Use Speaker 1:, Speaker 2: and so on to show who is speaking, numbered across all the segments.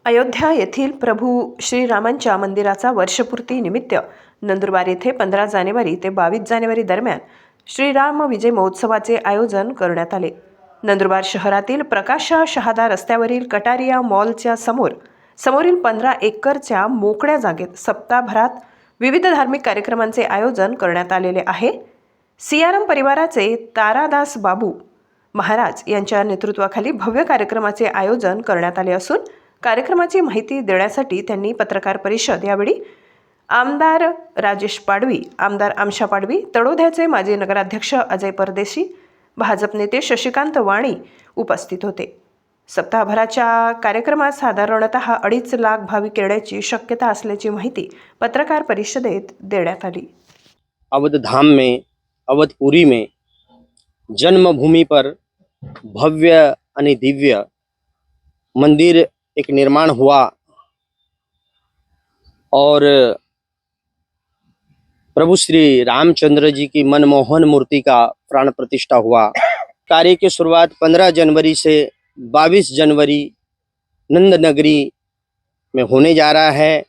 Speaker 1: अयोध्या येथील प्रभू श्रीरामांच्या मंदिराचा वर्षपूर्ती निमित्त नंदुरबार येथे 15 जानेवारी ते 22 जानेवारी दरम्यान श्रीराम विजय महोत्सवाचे आयोजन करण्यात आले। नंदुरबार शहरातील प्रकाश शहादा रस्त्यावरील कटारिया मॉलच्या समोरील 15 एकरच्या मोकळ्या जागेत सप्ताहभरात विविध धार्मिक कार्यक्रमांचे आयोजन करण्यात आलेले आहे। सियाराम परिवाराचे तारादास बाबू महाराज यांच्या नेतृत्वाखाली भव्य कार्यक्रमाचे आयोजन करण्यात आले असून कार्यक्रमाची माहिती देण्यासाठी त्यांनी पत्रकार परिषद यावेळी आमदार राजेश पाडवी, आमदार आमशा पाडवी, तळोद्याचे माजी नगराध्यक्ष अजय परदेशी, भाजप नेते शशिकांत वाणी उपस्थित होते। सप्ताहभराच्या कार्यक्रमात साधारणतः 2.5 लाख भाविक येण्याची शक्यता असल्याची माहिती पत्रकार परिषदेत देण्यात आली।
Speaker 2: अवध धाम में, अवधपुरी में जन्मभूमि पर भव्य आणि दिव्य मंदिर एक निर्माण हुआ और प्रभु श्री रामचंद्र जी की मनमोहन मूर्ति का प्राण प्रतिष्ठा हुआ। कार्य की शुरुआत 15 जनवरी से 22 जनवरी नंद नगरी में होने जा रहा है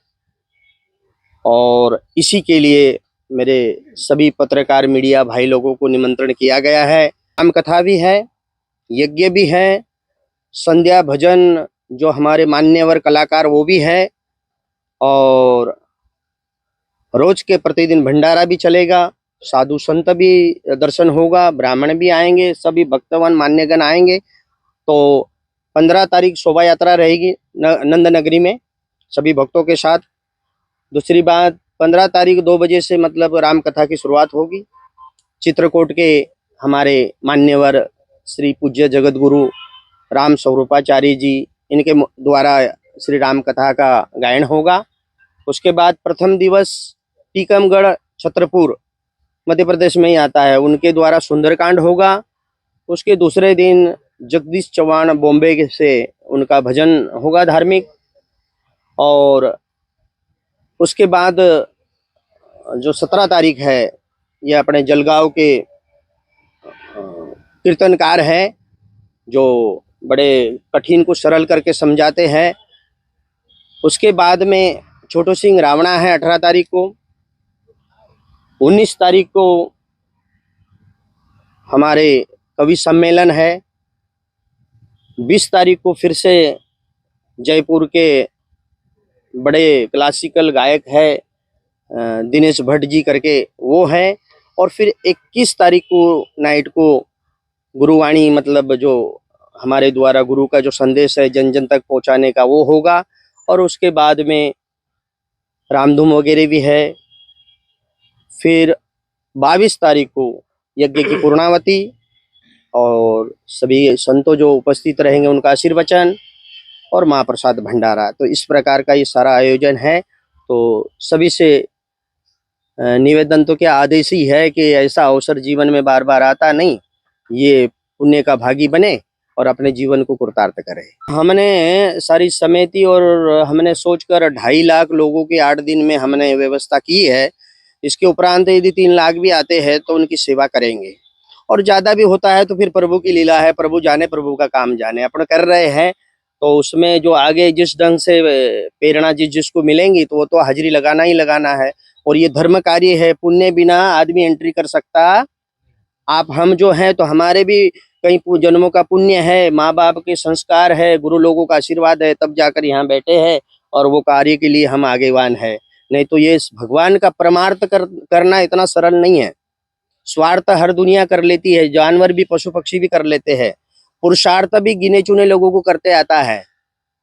Speaker 2: और इसी के लिए मेरे सभी पत्रकार मीडिया भाई लोगों को निमंत्रण किया गया है। राम कथा भी है, यज्ञ भी है, संध्या भजन जो हमारे मान्यवर कलाकार वो भी है और रोज के प्रतिदिन भंडारा भी चलेगा, साधु संत भी दर्शन होगा, ब्राह्मण भी आएंगे, सभी भक्तवान मान्यगण आएंगे। तो 15 तारीख शोभा यात्रा रहेगी नंद नगरी में सभी भक्तों के साथ। दूसरी बात 15 तारीख 2 बजे से मतलब राम कथा की शुरुआत होगी। चित्रकूट के हमारे मान्यवर श्री पूज्य जगत गुरु राम स्वरूपाचार्य जी, इनके द्वारा श्री राम कथा का गायन होगा। उसके बाद प्रथम दिवस टीकमगढ़ छतरपुर मध्य प्रदेश में ही आता है, उनके द्वारा सुंदरकांड होगा। उसके दूसरे दिन जगदीश चौहान बॉम्बे से उनका भजन होगा धार्मिक। और उसके बाद जो 17 तारीख है ये अपने जलगांव के कीर्तनकार है जो बड़े कठिन को सरल करके समझाते हैं। उसके बाद में छोटू सिंह रावणा है 18 तारीख को। 19 तारीख को हमारे कवि सम्मेलन है। 20 तारीख को फिर से जयपुर के बड़े क्लासिकल गायक है दिनेश भट्ट जी करके वो है। और फिर 21 तारीख को नाइट को गुरुवाणी मतलब जो हमारे द्वारा गुरु का जो संदेश है जन जन तक पहुंचाने का वो होगा। और उसके बाद में रामधूम वगैरह भी है। फिर 22 तारीख को यज्ञ की पूर्णावती और सभी संतों जो उपस्थित रहेंगे उनका आशीर्वचन और महाप्रसाद भंडारा। तो इस प्रकार का ये सारा आयोजन है। तो सभी से निवेदन तो क्या आदेश ही है कि ऐसा अवसर जीवन में बार बार आता नहीं, ये पुण्य का भागी बने और अपने जीवन को कृतार्थ करे। हमने सारी समिति और हमने सोचकर 2.5 लाख लोगों की 8 दिन में हमने व्यवस्था की है। इसके उपरांत यदि 3 लाख भी आते हैं तो उनकी सेवा करेंगे और ज्यादा भी होता है तो फिर प्रभु की लीला है, प्रभु जाने, प्रभु का काम जाने। अपन कर रहे हैं तो उसमें जो आगे जिस ढंग से प्रेरणा जिसको मिलेंगी तो वो तो हाजिरी लगाना ही लगाना है। और ये धर्म कार्य है, पुण्य बिना आदमी एंट्री कर सकता। आप हम जो हैं तो हमारे भी कई जन्मों का पुण्य है, माँ बाप के संस्कार है, गुरु लोगों का आशीर्वाद है, तब जाकर यहाँ बैठे हैं और वो कार्य के लिए हम आगेवान है। नहीं तो ये भगवान का परमार्थ करना इतना सरल नहीं है। स्वार्थ हर दुनिया कर लेती है, जानवर भी पशु पक्षी भी कर लेते हैं, पुरुषार्थ भी गिने चुने लोगों को करते आता है,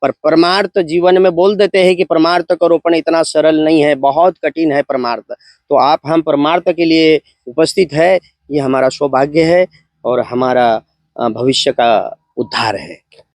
Speaker 2: पर परमार्थ जीवन में बोल देते हैं कि परमार्थ करो, पर इतना सरल नहीं है, बहुत कठिन है परमार्थ। तो आप हम परमार्थ के लिए उपस्थित है, ये हमारा सौभाग्य है और हमारा भविष्य का उद्धार है।